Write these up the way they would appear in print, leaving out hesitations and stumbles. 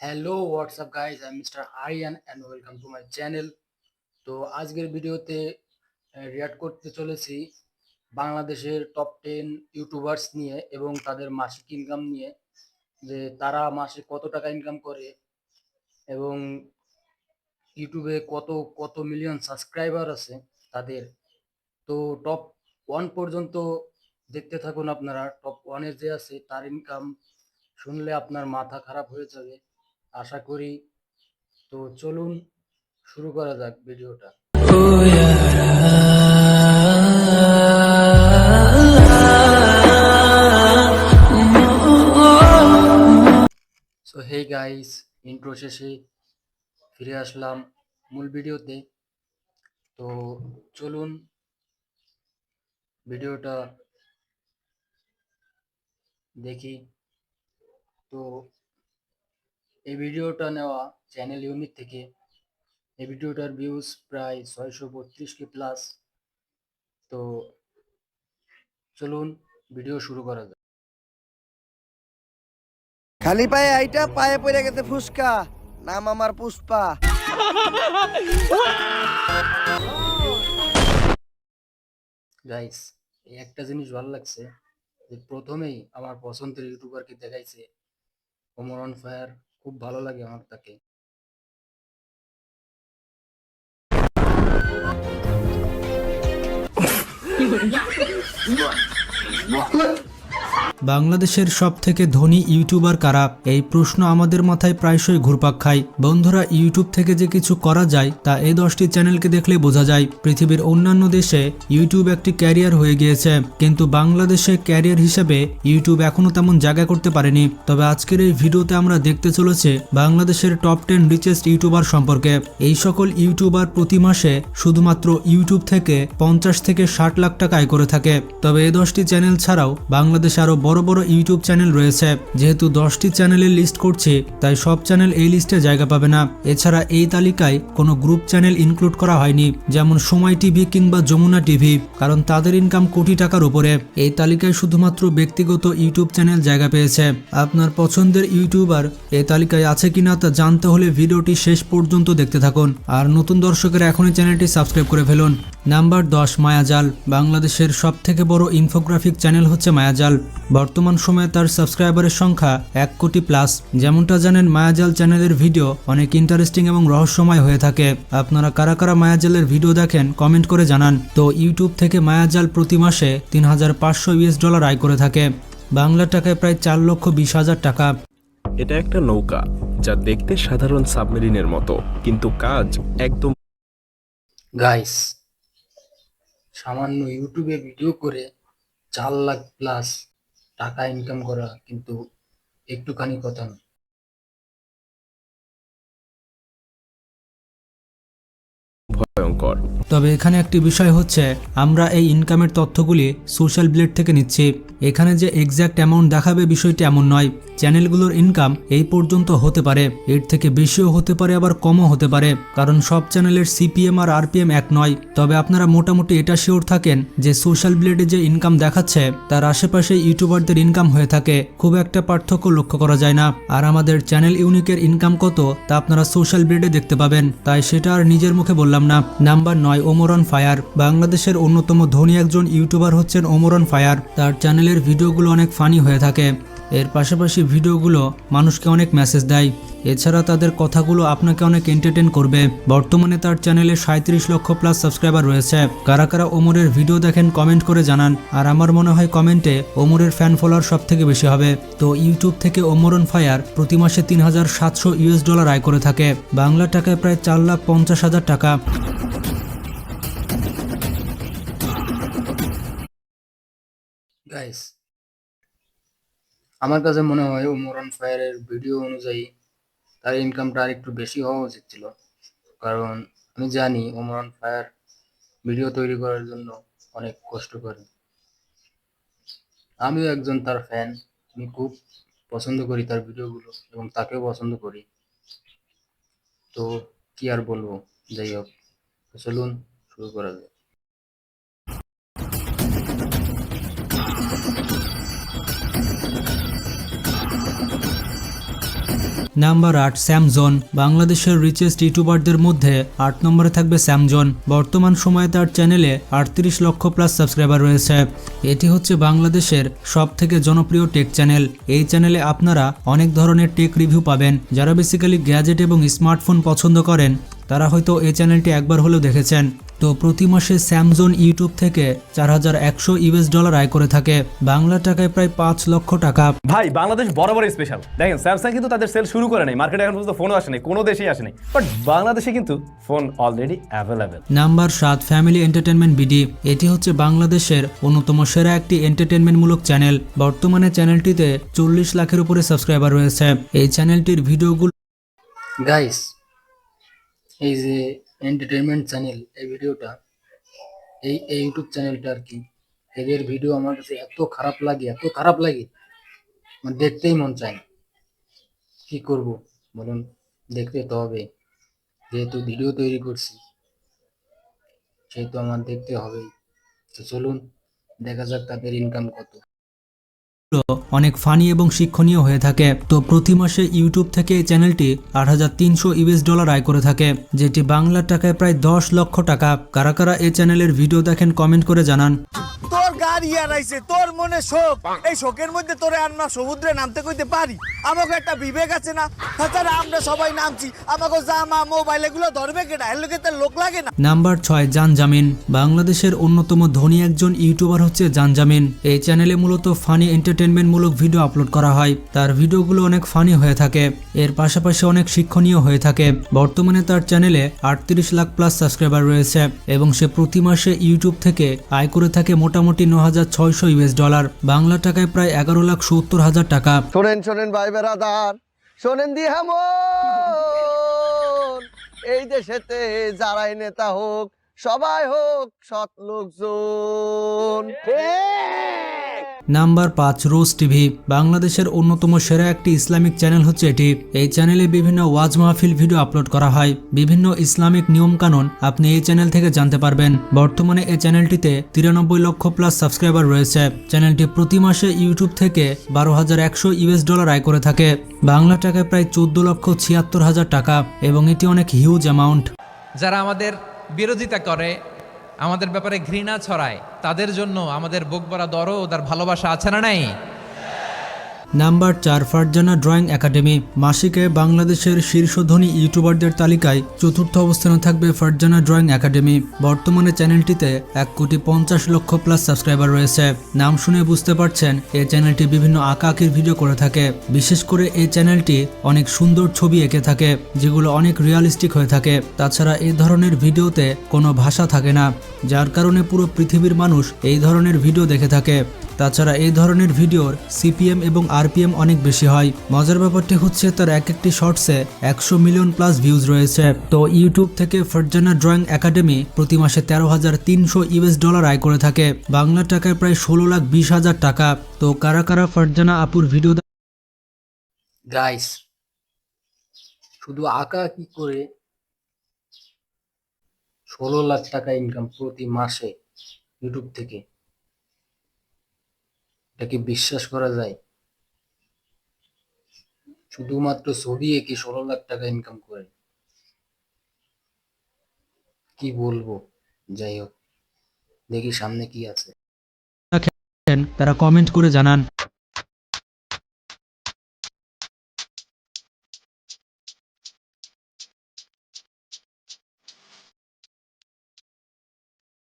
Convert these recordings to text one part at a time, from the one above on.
Hello what's up guys, আমি mister Aryan and welcome to my channel. তো আজকের ভিডিওতে রিয়াক্ট করতে চলেছি বাংলাদেশের টপ 10 ইউটিউবার্স নিয়ে এবং তাদের মাসিক ইনকাম নিয়ে, যে তারা মাসে কত টাকা ইনকাম করে এবং ইউটিউবে কত কত মিলিয়ন সাবস্ক্রাইবার আছে তাদের। তো টপ 1 পর্যন্ত দেখতে থাকুন আপনারা। টপ 1-এ যে আছে তার ইনকাম শুনলে আপনার মাথা খারাপ হয়ে যাবে আশা করি। তো চলুন শুরু করা যাক ভিডিওটা। সো হে গাইস, ইন্ট্রো শেষে ফিরে আসলাম মূল ভিডিওতে। তো চলুন ভিডিওটা দেখি। তো এই ভিডিওটা নেওয়া চ্যানেল ইউনিক থেকে। এই ভিডিওটার ভিউজ প্রায় 632K প্লাস। তো চলুন ভিডিও শুরু করা যাক। খালি পায়ে আইটা পায়ে পড়ে গেছে ফুসকা, নাম আমার পুষ্পা। গাইস, এই একটা জিনিস ভালো লাগছে যে প্রথমেই আমার পছন্দের ইউটিউবারকে দেখাইছে ওমর অন ফায়ার। খুব ভালো লাগে আমার তাকে। বাংলাদেশের সবথেকে ধনী ইউটিউবার কারা, এই প্রশ্ন আমাদের মাথায় প্রায়শই ঘুরপাক খায়। বন্ধুরা, ইউটিউব থেকে যে কিছু করা যায় তা এই 10টি চ্যানেলকে দেখলে বোঝা যায়। পৃথিবীর অন্যান্য দেশে ইউটিউব একটি ক্যারিয়ার হয়ে গিয়েছে, কিন্তু বাংলাদেশে ক্যারিয়ার হিসেবে ইউটিউব এখনো তেমন জায়গা করতে পারেনি। তবে আজকের এই ভিডিওতে আমরা দেখতে চলেছে বাংলাদেশের টপ 10 রিচেস্ট ইউটিউবার সম্পর্কে। এই সকল ইউটিউবার প্রতি মাসে শুধুমাত্র ইউটিউব থেকে 50 থেকে 60 লাখ টাকা আয় করে থাকে। তবে এই 10টি চ্যানেল ছাড়াও বাংলাদেশে আরো বড় বড় ইউটিউব চ্যানেল রয়েছে। যেহেতু 10টি চ্যানেলের লিস্ট করছি, তাই সব চ্যানেল এই লিস্টে জায়গা পাবে না। এছাড়া এই তালিকায় কোনো গ্রুপ চ্যানেল ইনক্লুড করা হয়নি, যেমন সময় টিভি কিংবা যমুনা টিভি, কারণ তাদের ইনকাম কোটি টাকার উপরে। এই তালিকায় শুধুমাত্র ব্যক্তিগত ইউটিউব চ্যানেল জায়গা পেয়েছে। আপনার পছন্দের ইউটিউবার এই তালিকায় আছে কিনা তা জানতে হলে ভিডিওটি শেষ পর্যন্ত দেখতে থাকুন। আর নতুন দর্শকেরা এখনই চ্যানেলটি সাবস্ক্রাইব করে ফেলুন। নাম্বার 10, মায়াজাল। বাংলাদেশের সবথেকে বড় ইনফোগ্রাফিক চ্যানেল হচ্ছে মায়াজাল। বর্তমান সময়ে তার সাবস্ক্রাইবারের সংখ্যা 1 কোটি প্লাস। যেমনটা জানেন, মায়াজাল চ্যানেলের ভিডিও অনেক ইন্টারেস্টিং এবং রহস্যময় হয়ে থাকে। আপনারা কারা কারা মায়াজালের ভিডিও দেখেন কমেন্ট করে জানান। তো ইউটিউব থেকে মায়াজাল প্রতি মাসে $3,500 আয় করে থাকে, বাংলা টাকায় প্রায় 4,20,000 টাকা। এটা একটা নৌকা যা দেখতে সাধারণ সাবমেরিনের মতো, কিন্তু কাজ একদম। গাইস, সামান্য ইউটিউবে ভিডিও করে 4 লাখ প্লাস টাকা ইনকাম করা কিন্তু একটুখানি কথা না। ভয়ঙ্কর। তবে এখানে একটি বিষয় হচ্ছে, আমরা এই ইনকামের তথ্যগুলি সোশ্যাল ব্লেড থেকে নিচ্ছি। এখানে যে এক্স্যাক্ট অ্যামাউন্ট দেখাবে বিষয়টি এমন নয়। চ্যানেলগুলোর ইনকাম এই পর্যন্ত হতে পারে, এর থেকে বেশিও হতে পারে, আবার কমও হতে পারে, কারণ সব চ্যানেলের সিপিএম আর আরপিএম এক নয়। তবে আপনারা মোটামুটি এটা শিওর থাকেন যে সোশ্যাল ব্লেডে যে ইনকাম দেখাচ্ছে তার আশেপাশে ইউটিউবারদের ইনকাম হয়ে থাকে, খুব একটা পার্থক্য লক্ষ্য করা যায় না। আর আমাদের চ্যানেল ইউনিকের ইনকাম কত তা আপনারা সোশ্যাল ব্লেডে দেখতে পাবেন, তাই সেটা আর নিজের মুখে বললাম না। Number 9, Omar on fire. বাংলাদেশের অন্যতম ধনী একজন ইউটিউবার হচ্ছেন ওমর অন ফায়ার। তার চ্যানেলের ভিডিওগুলো অনেক ফানি হয়ে থাকে। এর পাশাপাশি ভিডিওগুলো মানুষকে অনেক মেসেজ দেয়। এছাড়া তাদের কথাগুলো আপনাকে অনেক এন্টারটেন করবে। বর্তমানে তার চ্যানেলে 37 লক্ষ প্লাস সাবস্ক্রাইবার রয়েছে। কারা কারা ওমরের ভিডিও দেখেন কমেন্ট করে জানান। আর আমার মনে হয় কমেন্টে ওমরের ফ্যান ফলোয়ার সব থেকে বেশি হবে। তো ইউটিউব থেকে ওমর অন ফায়ার প্রতি মাসে $3,700 আয় করে থাকে, বাংলা টাকায় প্রায় 4,50,000 টাকা। গাইস, আমার কাছে মনে হয় ওমর অন ফায়ারের ভিডিও অনুযায়ী তার ইনকামটা আর একটু বেশি হওয়া উচিত ছিল, কারণ আমি জানি ওমর অন ফায়ার ভিডিও তৈরি করার জন্য অনেক কষ্ট করে। আমিও একজন তার ফ্যান। আমি খুব পছন্দ করি তার ভিডিওগুলো এবং তাকেও পছন্দ করি। তো কি আর বলবো, যাই হোক, চলুন শুরু করা যাক। নাম্বার 8 স্যামজন। বাংলাদেশের রিচেস্ট ইউটিউবারদের মধ্যে 8 নম্বরে থাকবে স্যামজন। বর্তমান সময়ে তার চ্যানেলে 38 লক্ষ প্লাস সাবস্ক্রাইবার রয়েছে। এটি হচ্ছে বাংলাদেশের সবথেকে জনপ্রিয় টেক চ্যানেল। এই চ্যানেলে আপনারা অনেক ধরনের টেক রিভিউ পাবেন। যারা বেসিক্যালি গ্যাজেট এবং স্মার্টফোন পছন্দ করেন তারা হয়তো এই চ্যানেলটি একবার হলেও দেখেছেন। তো প্রতি মাসে স্যামজন ইউটিউব থেকে $4100 আয় করে থাকে, বাংলা টাকায় প্রায় 5 লক্ষ টাকা। ভাই বাংলাদেশ বরাবর স্পেশাল। দেখেন স্যামসাং কিন্তু তাদের সেল শুরু করে নাই, মার্কেটে এখন পর্যন্ত ফোনও আসে নাই, কোনো দেশেই আসে নাই, বাট বাংলাদেশে কিন্তু phone already available. Number 7 family entertainment BD. এটি হচ্ছে বাংলাদেশের অন্যতম সেরা একটি এন্টারটেনমেন্টমূলক চ্যানেল। বর্তমানে চ্যানেলটিতে 40 লাখের উপরে সাবস্ক্রাইবার রয়েছে। এই চ্যানেলটির ভিডিওগুলো গাইস, এই যে এন্টারটেনমেন্ট চ্যানেল, এই ভিডিওটা এই ইউটিউব চ্যানেলটা আর কি, এদের ভিডিও আমার কাছে এত খারাপ লাগে মানে দেখতেই মন চায় না। কি করব বলুন, দেখতে তো হবে, যেহেতু ভিডিও তৈরি করছি সেহেতু আমার দেখতে হবেই। তো চলুন দেখা যাক তাদের ইনকাম কত। অনেক ফানি এবং শিক্ষণীয় হয়ে থাকে। তো প্রতি মাসে ইউটিউব থেকে এই চ্যানেলটি $8300 আয় করে থাকে, যেটি বাংলা টাকায় প্রায় 10 লক্ষ টাকা। কারা কারা এই চ্যানেলের ভিডিও দেখেন কমেন্ট করে জানান। তোর গাড়ি হারাইছে, তোর মনে শোক, এই শোকের মধ্যে তোরে আমরা সমুদ্রে নামতে কইতে পারি? আমাকে একটা বিবেক আছে না? তাছাড়া আমরা সবাই নামছি, আমাকে জামা মোবাইল এগুলো ধরবে কেটা? এর লোকে তার লোক লাগে না? নাম্বার 6 জানজামিন। বাংলাদেশের অন্যতম ধনী একজন ইউটিউবার হচ্ছে জানজামিন। এই চ্যানেলে মূলত ফানি এন্টারটেনমেন্টমূলক ভিডিও আপলোড করা হয়। তার ভিডিওগুলো অনেক ফানি হয়ে থাকে, এর পাশাপাশি অনেক শিক্ষণীয় হয়ে থাকে। বর্তমানে তার চ্যানেলে 38 লাখ প্লাস সাবস্ক্রাইবার রয়েছে এবং সে প্রতি মাসে ইউটিউব থেকে আয় করে থাকে মোটামুটি $9600, বাংলা টাকায় প্রায় 11,70,000 টাকা। শোনেন শোনেন ভাই বেরাদার, শোনেন দি হেমন, এই দেশেতে যারাই নেতা হোক সবাই হোক সৎ লোকজন। নাম্বার 5 রোজ টিভি। বাংলাদেশের অন্যতম সেরা একটি ইসলামিক চ্যানেল হচ্ছে এটি। এই চ্যানেলে বিভিন্ন ওয়াজ মাহফিল ভিডিও আপলোড করা হয়। বিভিন্ন ইসলামিক নিয়ম কানুন আপনি এই চ্যানেল থেকে জানতে পারবেন। বর্তমানে এই চ্যানেলটিতে 93 লক্ষ প্লাস সাবস্ক্রাইবার রয়েছে। চ্যানেলটি প্রতি মাসে ইউটিউব থেকে $12,100 আয় করে থাকে, বাংলা টাকায় প্রায় 14,76,000 টাকা এবং এটি অনেক হিউজ অ্যামাউন্ট। যারা আমাদের বিরোধিতা করে, আমাদের ব্যাপারে ঘৃণা ছড়ায়, তাদের জন্য আমাদের বুক ভরা দরদ আর ভালোবাসা আছে না নাই? Number 4 Farzana drawing academy. মাসিকে বাংলাদেশের শীর্ষ ধনী ইউটিউবারদের তালিকায় 4র্থ অবস্থানে থাকবে ফারজানা ড্রয়িং একাডেমি। বর্তমানে চ্যানেলটিতে 1,50,00,000 প্লাস সাবস্ক্রাইবার রয়েছে। নাম শুনে বুঝতে পারছেন এই চ্যানেলটি বিভিন্ন আঁকাআঁকির ভিডিও করে থাকে। বিশেষ করে এই চ্যানেলটি অনেক সুন্দর ছবি এঁকে থাকে, যেগুলো অনেক রিয়ালিস্টিক হয়ে থাকে। তাছাড়া এই ধরনের ভিডিওতে কোনো ভাষা থাকে না, যার কারণে পুরো পৃথিবীর মানুষ এই ধরনের ভিডিও দেখে থাকে। তাছাড়া এই ধরনের ভিডিওর সিপিএম এবং আরপিএম অনেক বেশি হয়। মজার ব্যাপারটি হচ্ছে তার একটি শর্টসে 100 মিলিয়ন প্লাস ভিউজ রয়েছে। তো ইউটিউব থেকে ফারজানা ড্রয়িং একাডেমি প্রতি মাসে $13,300 আয় করে থাকে, বাংলা টাকায় প্রায় 16,20,000 টাকা। তো কারা কারা ফারজানা আপুর ভিডিও গাইস, শুধু আঁকা কি করে 16 লাখ টাকা ইনকাম প্রতি মাসে ইউটিউব থেকে, এটা কি বিশ্বাস করা যায়? শুধুমাত্র ছবি এঁকে 16 লাখ টাকা ইনকাম করে, কি বলবো। যাই হোক, দেখি সামনে কি আছে। দেখেন তারা কমেন্ট করে জানান।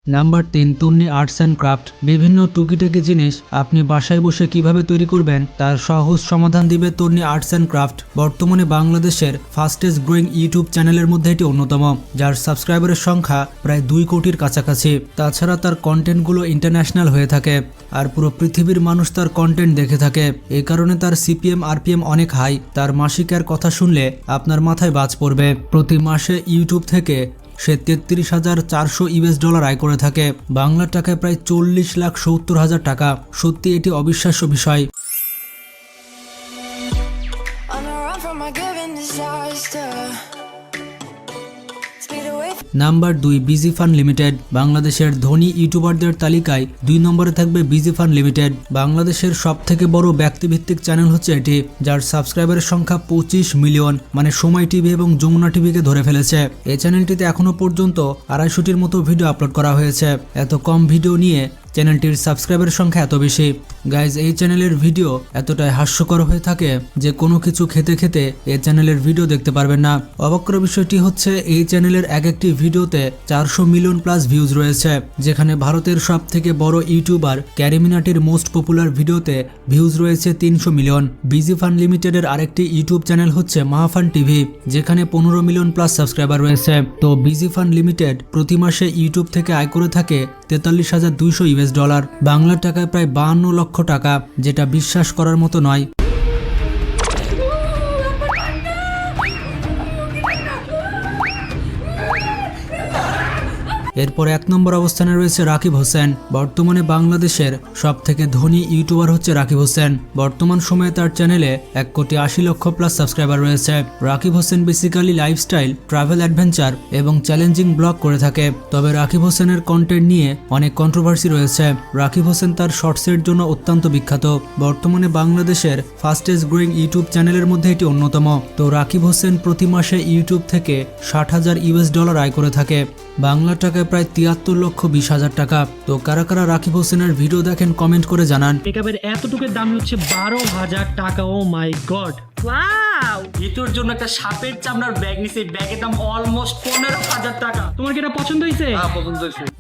Number 3 Tonni arts and craft. বিভিন্ন টুকিটাকি জিনিস আপনি বাসায় বসে কিভাবে তৈরি করবেন তার সহজ সমাধান দিবে তন্নি আর্টস অ্যান্ড ক্রাফট। বর্তমানে বাংলাদেশের ফাস্টেস্ট গ্রোয়িং ইউটিউব চ্যানেলের মধ্যে এটি অন্যতম, যার সাবস্ক্রাইবারের সংখ্যা প্রায় 2 কোটির কাছাকাছি। তাছাড়া তার কন্টেন্টগুলো ইন্টারন্যাশনাল হয়ে থাকে আর পুরো পৃথিবীর মানুষ তার কন্টেন্ট দেখে থাকে। এই কারণে তার সিপিএম আরপিএম অনেক হাই। তার মাসিকের কথা শুনলে আপনার মাথায় বাজ পড়বে। প্রতি মাসে ইউটিউব থেকে সে $33,400 আয় করে থাকে, বাংলা টাকায় প্রায় 40,70,000 টাকা। সত্যি এটি অবিশ্বাস্য বিষয়। On a run from my given disaster. Speed away number 2, busy fun limited. বাংলাদেশের ধনী ইউটিউবারদের তালিকায় 2 নম্বরে থাকবে বিজি ফান লিমিটেড। বাংলাদেশের সবথেকে বড় ব্যক্তিভিত্তিক চ্যানেল হচ্ছে এটি, যার সাবস্ক্রাইবারের সংখ্যা 25 মিলিয়ন, মানে সময় টিভি এবং যমুনা টিভিকে ধরে ফেলেছে। এই চ্যানেলটিতে এখনো পর্যন্ত 250টির মতো ভিডিও আপলোড করা হয়েছে। এত কম ভিডিও নিয়ে চ্যানেলটির সাবস্ক্রাইবারের সংখ্যা এত বেশি। গাইজ, এই চ্যানেলের ভিডিও এতটাই হাস্যকর হয়ে থাকে যে কোনো কিছু খেতে খেতে এই চ্যানেলের ভিডিও দেখতে পারবেন না। অবাক করা বিষয়টি হচ্ছে এই চ্যানেলের এক একটি ভিডিওতে 400 মিলিয়ন প্লাস ভিউজ রয়েছে, যেখানে ভারতের সব থেকে বড় ইউটিউবার ক্যারিমিনাটির মোস্ট পপুলার ভিডিওতে ভিউজ রয়েছে 300 মিলিয়ন। বিজি ফান লিমিটেডের আরেকটি ইউটিউব চ্যানেল হচ্ছে মাহাফান টিভি, যেখানে 15 মিলিয়ন প্লাস সাবস্ক্রাইবার রয়েছে। তো বিজি ফান লিমিটেড প্রতি মাসে ইউটিউব থেকে আয় করে থাকে $43,200, বাংলার টাকায় প্রায় 52 লক্ষ টাকা, যেটা বিশ্বাস করার মতো নয়। এরপর 1 নম্বর অবস্থানে রয়েছে রাকিব হোসেন। বর্তমানে বাংলাদেশের সব থেকে ধনী ইউটিউবার হচ্ছে রাকিব হোসেন। বর্তমান সময়ে তার চ্যানেলে 1,80,00,000 প্লাস সাবস্ক্রাইবার রয়েছে। Rakib Hossain basically lifestyle, travel, adventure এবং চ্যালেঞ্জিং ব্লগ করে থাকে। তবে রাকিব হোসেনের কন্টেন্ট নিয়ে অনেক কন্ট্রোভার্সি রয়েছে। রাকিব হোসেন তার শর্টসের জন্য অত্যন্ত বিখ্যাত। বর্তমানে বাংলাদেশের ফাস্টেস্ট গ্রোয়িং ইউটিউব চ্যানেলের মধ্যে এটি অন্যতম। তো রাকিব হোসেন প্রতি মাসে ইউটিউব থেকে $60,000 আয় করে থাকে, বাংলা টাকায় প্রায় 73,20,000 টাকা। তো কারা কারা রাকিব হোসেনের ভিডিও দেখেন কমেন্ট করে জানান। মেকআপের এতটুকুর দাম হচ্ছে 12,000 টাকা। ও মাই গড, ওয়াও! ভিতর জন্য একটা সাপের চামড়ার ব্যাগ নিছে, ব্যাগের দাম অলমোস্ট 15,000 টাকা। তোমার কি এটা পছন্দ হয়েছে?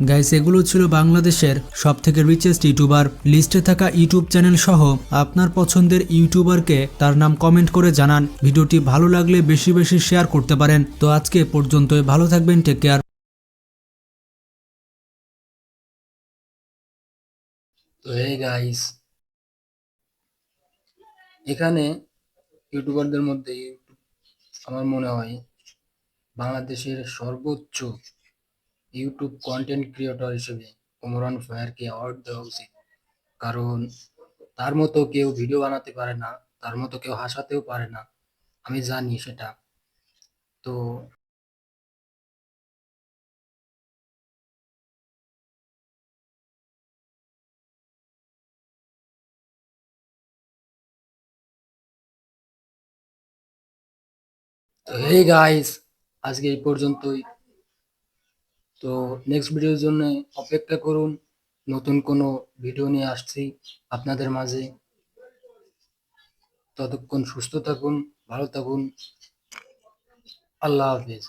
গাইস, এগুলো ছিল বাংলাদেশের সব থেকে রিচেস্ট ইউটিউবার। লিস্টে থাকা ইউটিউব চ্যানেল সহ আপনার পছন্দের ইউটিউবারকে তার নাম কমেন্ট করে জানান। ভিডিওটি ভালো লাগলে বেশি বেশি শেয়ার করতে পারেন। তো আজকে এ পর্যন্তই, ভালো থাকবেন, টেক কেয়ার। তো এই গাইস, এখানে ইউটিউবারদের মধ্যে আমার মনে হয় বাংলাদেশের সর্বোচ্চ ইউটিউব কন্টেন্ট ক্রিয়েটর হিসেবে ওমরান ফায়ারকে অ্যাওয়ার্ড দেওয়া উচিত। কারণ তার মতো কেউ ভিডিও বানাতে পারে না, তার মতো কেউ হাসাতেও পারে না, আমি জানি সেটা। তো এই গাইস, আজকে এই পর্যন্তই। তো নেক্সট ভিডিওর জন্য অপেক্ষা করুন। নতুন কোনো ভিডিও নিয়ে আসছি আপনাদের মাঝে। ততক্ষণ সুস্থ থাকুন, ভালো থাকুন। আল্লাহ হাফেজ।